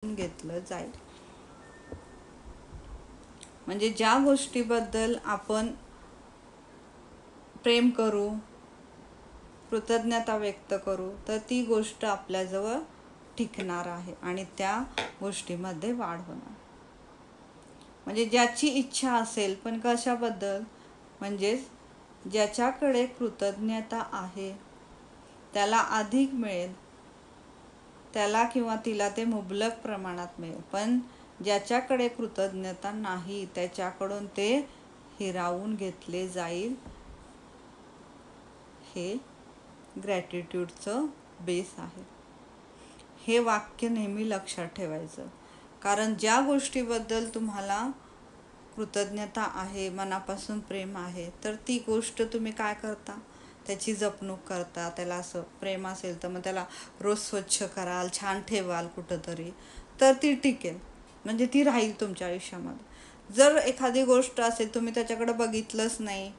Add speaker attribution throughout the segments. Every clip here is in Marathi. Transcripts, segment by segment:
Speaker 1: घेतलं जाईल. म्हणजे ज्या गोष्टीबद्दल आपण प्रेम करू, कृतज्ञता व्यक्त करू, तर ती गोष्ट आपल्याजवळ टिकणार आहे आणि त्या गोष्टीमध्ये वाढ होणार. म्हणजे ज्याची इच्छा असेल, पण कशाबद्दल, म्हणजे ज्याच्याकडे कृतज्ञता आहे त्याला अधिक मिळेल, त्याला किंवा तिला ते मुबलक प्रमाणात मिळेल. पण ज्याच्याकडे कृतज्ञता नाही त्याच्याकडून ते हिरावून घेतले जाईल. हे ग्रॅटिट्यूडचं बेस आहे. हे वाक्य नेहमी लक्षात ठेवायचं. कारण ज्या गोष्टीबद्दल तुम्हाला कृतज्ञता आहे, मनापासून प्रेम आहे, तर ती गोष्ट तुम्ही काय करता, त्याची जपणूक करता. त्याला असं प्रेम असेल तर मग त्याला रोज स्वच्छ कराल, छान ठेवाल कुठंतरी, तर ती टिकेल, म्हणजे ती राहील तुमच्या आयुष्यामध्ये. जर एखादी गोष्ट असेल, तुम्ही त्याच्याकडे बघितलंच नाही,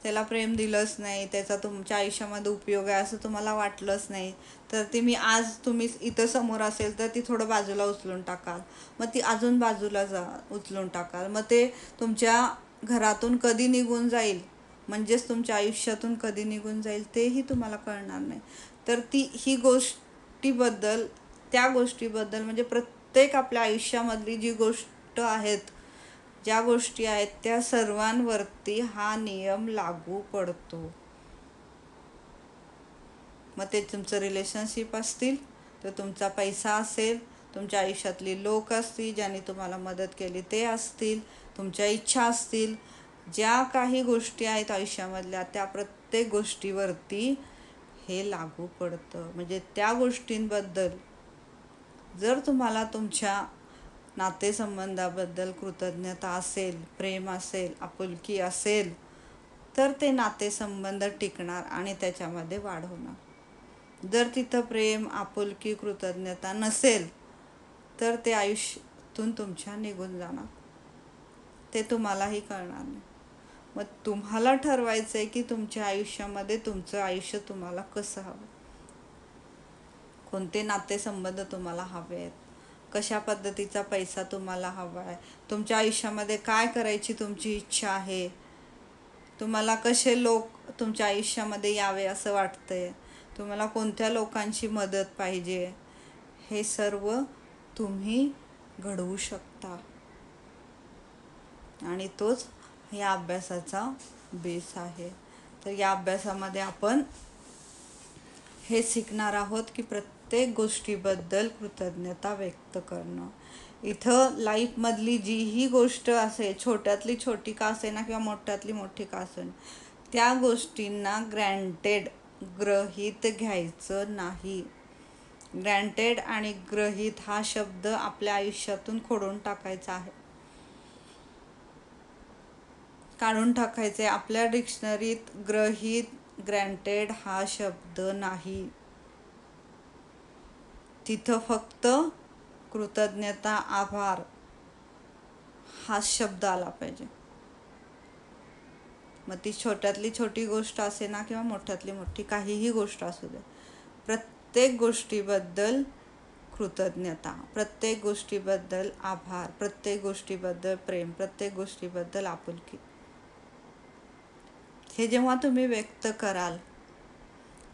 Speaker 1: त्याला प्रेम दिलंच नाही, त्याचा तुमच्या आयुष्यामध्ये उपयोग आहे असं तुम्हाला वाटलंच नाही, तर ती मी आज तुम्ही इथं समोर असेल तर ती थोडं बाजूला उचलून टाकाल, मग ती अजून बाजूला उचलून टाकाल, मग ते तुमच्या घरातून कधी निघून जाईल, म्हणजेच तुमच्या आयुष्यातून कधी निघून जाईल तेही तुम्हाला कळणार नाही. तर ही गोष्टीबद्दल, त्या गोष्टीबद्दल, म्हणजे प्रत्येक आपल्या आयुष्यामधली जी गोष्ट आहेत, ज्या गोष्टी आहेत त्या सर्वांवरती हा नियम लागू पडतो. मग ते तुमचं रिलेशनशिप असतील, तर तुमचा पैसा असेल, तुमच्या आयुष्यातली लोक असतील, ज्यांनी तुम्हाला मदत केली ते असतील, तुमच्या इच्छा असतील, ज्या काही गोष्टी आहेत आयुष्यामधल्या, त्या प्रत्येक गोष्टीवरती हे लागू पडतं. म्हणजे त्या गोष्टींबद्दल जर तुम्हाला तुमच्या नातेसंबंधाबद्दल कृतज्ञता असेल, प्रेम असेल, आपुलकी असेल, तर ते नातेसंबंध टिकणार आणि त्याच्यामध्ये वाढ होणार. जर तिथं प्रेम, आपुलकी, कृतज्ञता नसेल तर ते आयुष्यातून तुमच्या निघून जाणार, ते तुम्हालाही कळणार नाही. मग तुम्हाला ठरवायचं आहे की तुमच्या आयुष्यामध्ये तुमचं आयुष्य तुम्हाला कसं हवं, कोणते नातेसंबंध तुम्हाला हवे आहेत, कशा पद्धतीचा पैसा तुम्हाला हवा आहे, तुमच्या आयुष्यामध्ये काय करायची तुमची इच्छा आहे, तुम्हाला कसे लोक तुमच्या आयुष्यामध्ये यावे असं वाटतंय, तुम्हाला कोणत्या लोकांची मदत पाहिजे, हे सर्व तुम्ही घडवू शकता. आणि तोच या अभ्यासाचा बेस आहे. तर या अभ्यासामध्ये आपण हे शिकणार आहोत की प्रत्येक गोष्टीबद्दल कृतज्ञता व्यक्त करणं. इथं लाईफमधली जीही गोष्ट असेल, छोट्यातली छोटी का असेना किंवा मोठ्यातली मोठी का असेना, त्या गोष्टींना ग्रँटेड, गृहीत घ्यायचं नाही. ग्रँटेड आणि गृहीत हा शब्द आपल्या आयुष्यातून खोडून टाकायचा आहे, काढून टाकायचे. आपल्या डिक्शनरीत गृहीत, ग्रँटेड हा शब्द नाही. तिथं फक्त कृतज्ञता, आभार हा शब्द आला पाहिजे. मग ती छोट्यातली छोटी गोष्ट असे ना किंवा मोठ्यातली मोठी काहीही गोष्ट असू दे, प्रत्येक गोष्टीबद्दल कृतज्ञता, प्रत्येक गोष्टीबद्दल आभार, प्रत्येक गोष्टीबद्दल प्रेम, प्रत्येक गोष्टीबद्दल आपुलकी, हे जेव्हा तुम्ही व्यक्त कराल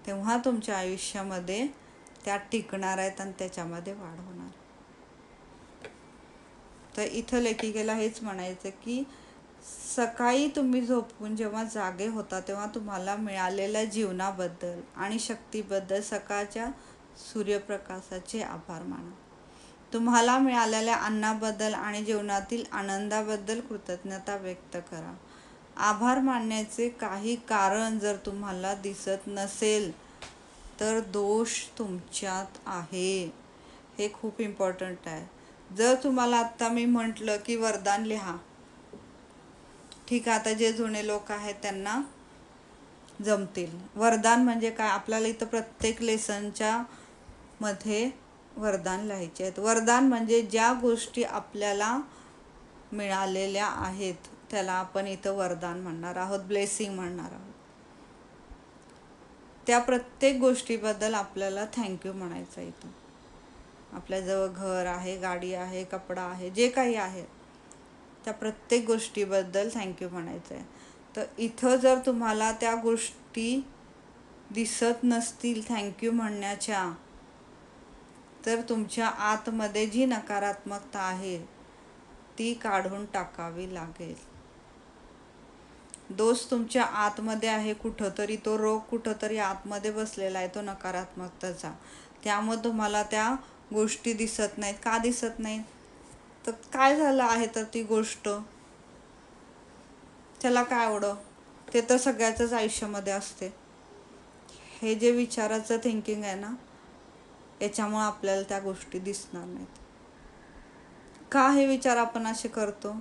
Speaker 1: तेव्हा तुमच्या आयुष्यामध्ये त्या टिकणार आहेत आणि त्याच्यामध्ये वाढ होणार. तर इथं लेखिकेला हेच म्हणायचं की सकाळी तुम्ही झोपून जेव्हा जागे होता तेव्हा तुम्हाला मिळालेल्या जीवनाबद्दल आणि शक्तीबद्दल सकाळच्या सूर्यप्रकाशाचे आभार माना. तुम्हाला मिळालेल्या अन्नाबद्दल आणि जीवनातील आनंदाबद्दल कृतज्ञता व्यक्त करा. आभार मानण्याचे काही कारण जर तुम्हाला दिसत नसेल तर दोष तुमच्यात आहे. हे खूप इम्पॉर्टंट आहे. जर तुम्हाला आत्ता मी म्हटलं की वरदान लिहा, ठीक आहे, आता जे जुने लोक आहेत त्यांना जमतील. वरदान म्हणजे काय, आपल्याला इथं प्रत्येक लेसनच्या मध्ये वरदान लिहायचे आहेत. वरदान म्हणजे ज्या गोष्टी आपल्याला मिळालेल्या आहेत त्याला आपण इथं वरदान म्हणणार आहोत, ब्लेसिंग म्हणणार आहोत. त्या प्रत्येक गोष्टीबद्दल आपल्याला थँक्यू म्हणायचं इथं. आपल्याजवळ घर आहे, गाडी आहे, कपडा आहे, जे काही आहे त्या प्रत्येक गोष्टीबद्दल थँक्यू म्हणायचं आहे. तर इथं जर तुम्हाला त्या गोष्टी दिसत नसतील थँक्यू म्हणण्याच्या, तर तुमच्या आतमध्ये जी नकारात्मकता आहे ती काढून टाकावी लागेल. दोष तुमच्या आतमध्ये आहे कुठंतरी, तो रोग कुठंतरी आतमध्ये बसलेला आहे, तो नकारात्मकतेचा. त्यामुळे तुम्हाला त्या गोष्टी दिसत नाहीत. का दिसत नाहीत? तर काय झालं आहे तर ती गोष्ट, त्याला काय आवडं, ते तर सगळ्याच आयुष्यामध्ये असते. हे जे विचाराचं थिंकिंग आहे ना, याच्यामुळे आपल्याला त्या गोष्टी दिसणार नाहीत. का हे विचार आपण असे करतो?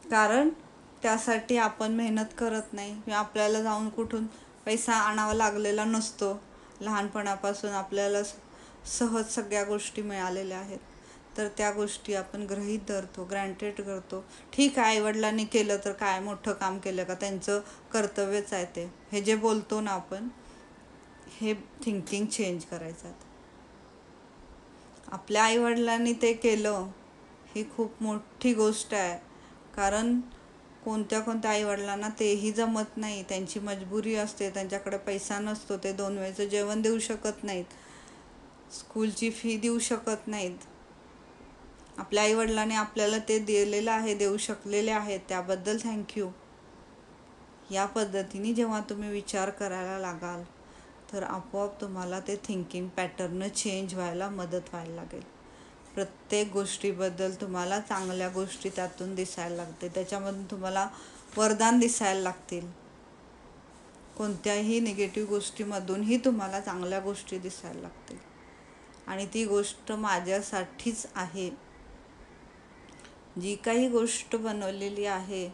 Speaker 1: कारण त्यासाठी आपण मेहनत करत नाही, किंवा आपल्याला जाऊन कुठून पैसा आणावा लागलेला नसतो. लहानपणापासून आपल्याला सहज सगळ्या गोष्टी मिळालेल्या आहेत. तर त्या गोष्टी आपण गृहीत धरतो, ग्रँटेड करतो. ठीक आहे, आईवडिलांनी केलं तर काय, मोठं काम केलं का, त्यांचं कर्तव्यच आहे ते. हे जे बोलतो ना आपण, हे थिंकिंग चेंज करायचं. आपल्या आईवडिलांनी ते केलं ही खूप मोठी गोष्ट आहे. कारण कोणत्या आईवडिलांना तेही जमत नाही, त्यांची मजबुरी असते, त्यांच्याकडे पैसा नसतो, ते 2 वेळचं जेवण देऊ शकत नाहीत, स्कूलची फी देऊ शकत नाहीत. आपल्या आईवडिलांनी आपल्याला ते दिलेलं आहे, देऊ शकलेले आहेत, त्याबद्दल थँक्यू. या पद्धतीने जेव्हा तुम्ही विचार करायला लागाल तर आपोआप तुम्हाला ते थिंकिंग पॅटर्न चेंज व्हायला मदत व्हायला लागेल. प्रत्येक गोष्टीबद्दल तुम्हाला चांगल्या गोष्टी त्यातून दिसायला लागते, त्याच्यामधून तुम्हाला वरदान दिसायला लागतील. कोणत्याही निगेटिव्ह गोष्टीमधूनही तुम्हाला चांगल्या गोष्टी दिसायला लागतील. आणि ती गोष्ट माझ्यासाठीच आहे, जी काही गोष्ट बनवलेली आहे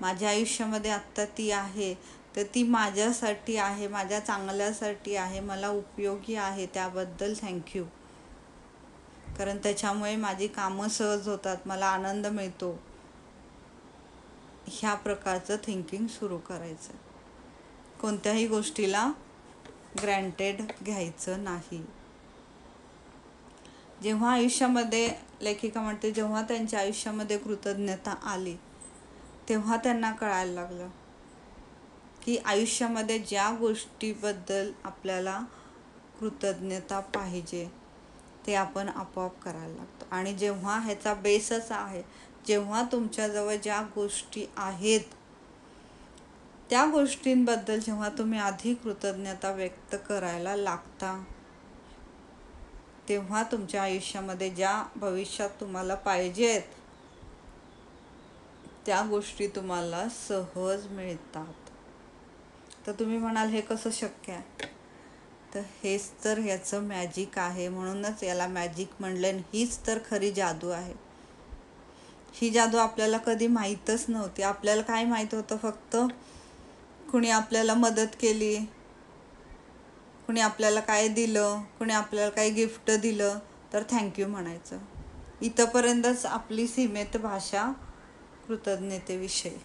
Speaker 1: माझ्या आयुष्यामध्ये आत्ता ती आहे, तर ती माझ्यासाठी आहे, माझ्या चांगल्यासाठी आहे, मला उपयोगी आहे, त्याबद्दल थँक्यू. कारण त्याच्यामुळे माझी कामं सहज होतात, मला आनंद मिळतो. ह्या प्रकारचं थिंकिंग सुरू करायचं. कोणत्याही गोष्टीला ग्रँटेड घ्यायचं नाही. जेव्हा आयुष्यामध्ये, लेखिका म्हणते, जेव्हा त्यांच्या आयुष्यामध्ये कृतज्ञता आली तेव्हा त्यांना कळायला लागलं की आयुष्यामध्ये ज्या गोष्टीबद्दल आपल्याला कृतज्ञता पाहिजे ते आपण आपोआप करायला लागतो. आणि जेव्हा ह्याचा बेसच आहे, जेव्हा तुमच्याजवळ ज्या गोष्टी आहेत त्या गोष्टींबद्दल जेव्हा तुम्ही आधी कृतज्ञता व्यक्त करायला लागता, तेव्हा तुमच्या आयुष्यामध्ये ज्या भविष्यात तुम्हाला पाहिजेत त्या गोष्टी तुम्हाला सहज मिळतात. तर तुम्ही म्हणाल हे कसं शक्य आहे? तर हेच तर ह्याचं मॅजिक आहे. म्हणूनच याला मॅजिक म्हणलं. हीच तर खरी जादू आहे. ही जादू आपल्याला कधी माहीतच नव्हती. आपल्याला काय माहीत होतं? फक्त कुणी आपल्याला मदत केली, कुणी आपल्याला काय दिलं, कुणी आपल्याला काही गिफ्ट दिलं तर थँक्यू म्हणायचं. इथंपर्यंतच आपली सीमित भाषा कृतज्ञतेविषयी.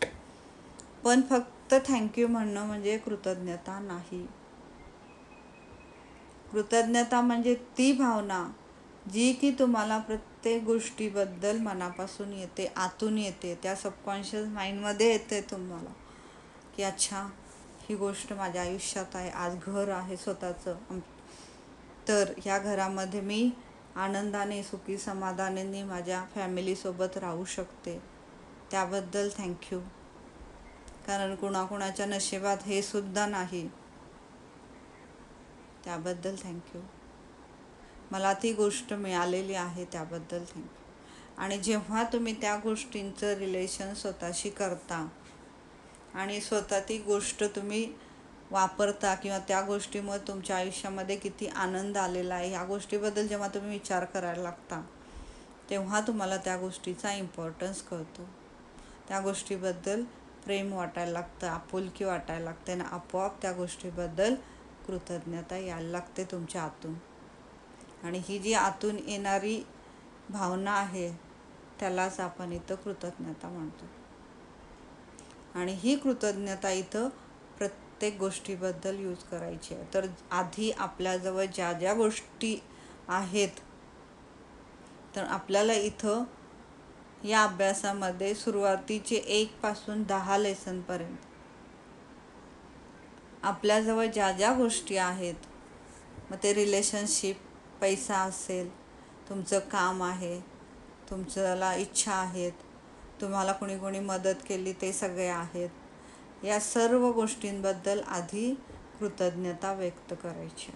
Speaker 1: पण फक्त थँक्यू म्हणणं म्हणजे कृतज्ञता नाही. कृतज्ञता म्हणजे ती भावना जी की तुम्हाला प्रत्येक गोष्टीबद्दल मनापासून येते, आतून येते, त्या सबकॉन्शियस माइंडमध्ये येते तुम्हाला की अच्छा, ही गोष्ट माझ्या आयुष्यात आहे. आज घर आहे स्वतःचं, तर ह्या घरामध्ये मी आनंदाने, सुखी समाधानाने माझ्या फॅमिलीसोबत राहू शकते, त्याबद्दल थँक्यू. कारण कुणाकुणाच्या नशिबात हे सुद्धा नाही, त्याबद्दल थँक्यू. मला ती गोष्ट मिळालेली आहे, त्याबद्दल थँक्यू. आणि जेव्हा तुम्ही त्या गोष्टींचं रिलेशन स्वतःशी करता आणि स्वतः ती गोष्ट तुम्ही वापरता किंवा त्या गोष्टीमुळे तुमच्या आयुष्यामध्ये किती आनंद आलेला आहे ह्या गोष्टीबद्दल जेव्हा तुम्ही विचार करायला लागता, तेव्हा तुम्हाला त्या गोष्टीचा इम्पॉर्टन्स कळतो. त्या गोष्टीबद्दल प्रेम वाटायला लागतं, आपुलकी वाटायला लागते, आणि आपोआप त्या गोष्टीबद्दल कृतज्ञता यायला लागते तुमच्या आतून. आणि ही जी आतून येणारी भावना आहे त्यालाच आपण इथं कृतज्ञता म्हणतो. आणि ही कृतज्ञता इथं प्रत्येक गोष्टीबद्दल यूज करायची आहे. तर आधी आपल्याजवळ ज्या ज्या गोष्टी आहेत. तर आपल्याला इथं या अभ्यासामध्ये सुरुवातीचे 1 पासून 10 लेसनपर्यंत आपल्याजवळ ज्या ज्या गोष्टी आहेत, मग ते रिलेशनशिप, पैसा असेल, तुमचं काम आहे, तुमच्याला इच्छा आहेत, तुम्हाला कोणी कोणी मदत केली ते सगळे आहेत, या सर्व गोष्टींबद्दल आधी कृतज्ञता व्यक्त करायची.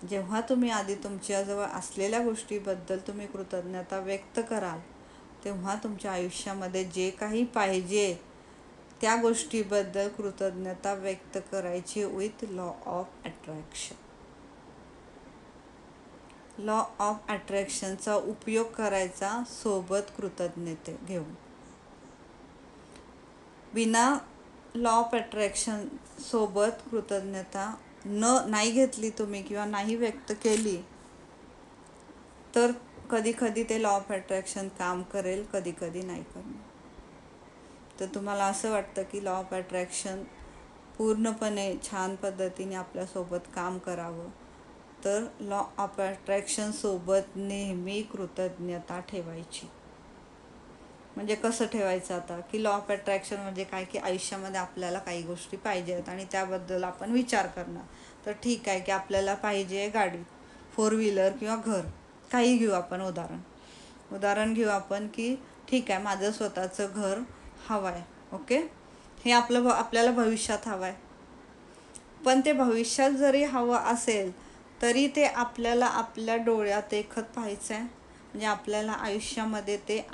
Speaker 1: जेव्हा तुम्ही आधी तुमच्याजवळ असलेल्या गोष्टीबद्दल तुम्ही कृतज्ञता व्यक्त कराल, तेव्हा तुमच्या आयुष्यामध्ये जे काही पाहिजे त्या गोष्टीबद्दल कृतज्ञता व्यक्त करायची with law of attraction. Law of अट्रॅक्शनचा उपयोग करायचा सोबत कृतज्ञते घेऊन. बिना लॉ ऑफ अट्रॅक्शन सोबत कृतज्ञता नाही घेतली तुम्ही किंवा नाही व्यक्त केली तर कधी कधी ते लॉ ऑफ अट्रॅक्शन काम करेल, कधी कधी नाही करणार. तर तुम्हाला असं वाटतं की लॉ ऑफ अट्रॅक्शन पूर्णपणे छान पद्धतीने आपल्यासोबत काम करावं, तर लॉ ऑफ अट्रॅक्शन सोबत नेहमी कृतज्ञता ठेवायची. म्हणजे कसं ठेवायचं आता की लॉ ऑफ अट्रॅक्शन म्हणजे काय की आयुष्यामध्ये आपल्याला काही गोष्टी पाहिजेत आणि त्याबद्दल आपण विचार करणार. तर ठीक आहे की आपल्याला पाहिजे गाडी, 4 व्हीलर किंवा घर, काही घेऊ आपण उदाहरण घेऊ आपण की ठीक आहे माझं स्वतःचं घर हवं आहे. ओके, हे आपल्याला भविष्यात हवं आहे. पण ते भविष्यात जरी हवं असेल तरी ते आपल्याला आपल्या डोळ्यात देखत पाहायचं आहे. म्हणजे आपल्याला आयुष्यामध्ये ते